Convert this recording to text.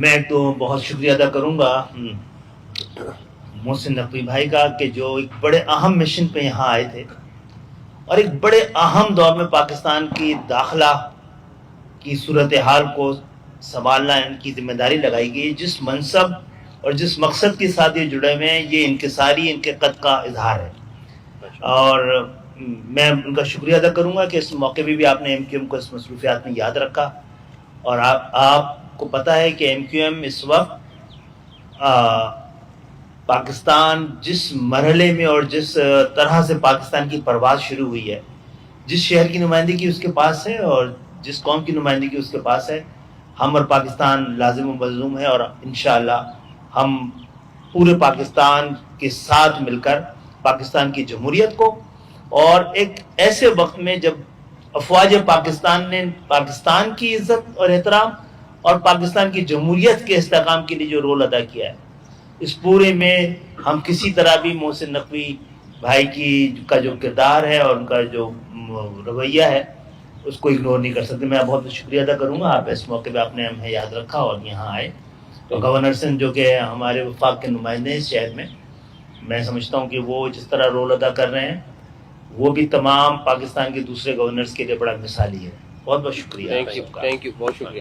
میں تو بہت شکریہ ادا کروں گا محسن نقوی بھائی کا کہ جو ایک بڑے اہم مشن پہ یہاں آئے تھے اور ایک بڑے اہم دور میں پاکستان کی داخلہ کی صورتحال کو سنبھالنا ان کی ذمہ داری لگائی گئی. جس منصب اور جس مقصد کے ساتھ یہ جڑے ہوئے ہیں یہ انکساری ان کے قد کا اظہار ہے. اور میں ان کا شکریہ ادا کروں گا کہ اس موقع پہ بھی آپ نے ایم کیو ایم کو اس مصروفیات میں یاد رکھا. اور آپ کو پتہ ہے کہ ایم کیو ایم اس وقت پاکستان جس مرحلے میں اور جس طرح سے پاکستان کی پرواز شروع ہوئی ہے، جس شہر کی نمائندگی اس کے پاس ہے اور جس قوم کی نمائندگی اس کے پاس ہے، ہم اور پاکستان لازم و ملزوم ہے. اور انشاءاللہ ہم پورے پاکستان کے ساتھ مل کر پاکستان کی جمہوریت کو، اور ایک ایسے وقت میں جب افواج پاکستان نے پاکستان کی عزت اور احترام اور پاکستان کی جمہوریت کے استحکام کے لیے جو رول ادا کیا ہے، اس پورے میں ہم کسی طرح بھی محسن نقوی بھائی کا جو کردار ہے اور ان کا جو رویہ ہے اس کو اگنور نہیں کر سکتے. میں بہت شکریہ ادا کروں گا. آپ اس موقع پہ آپ نے ہمیں یاد رکھا اور یہاں آئے. تو گورنر سندھ جو کہ ہمارے وفاق کے نمائندے ہیں اس شہر میں سمجھتا ہوں کہ وہ جس طرح رول ادا کر رہے ہیں وہ بھی تمام پاکستان کے دوسرے گورنرز کے لیے بڑا مثالی ہے. بہت بہت شکریہ. تھینک یو، بہت شکریہ.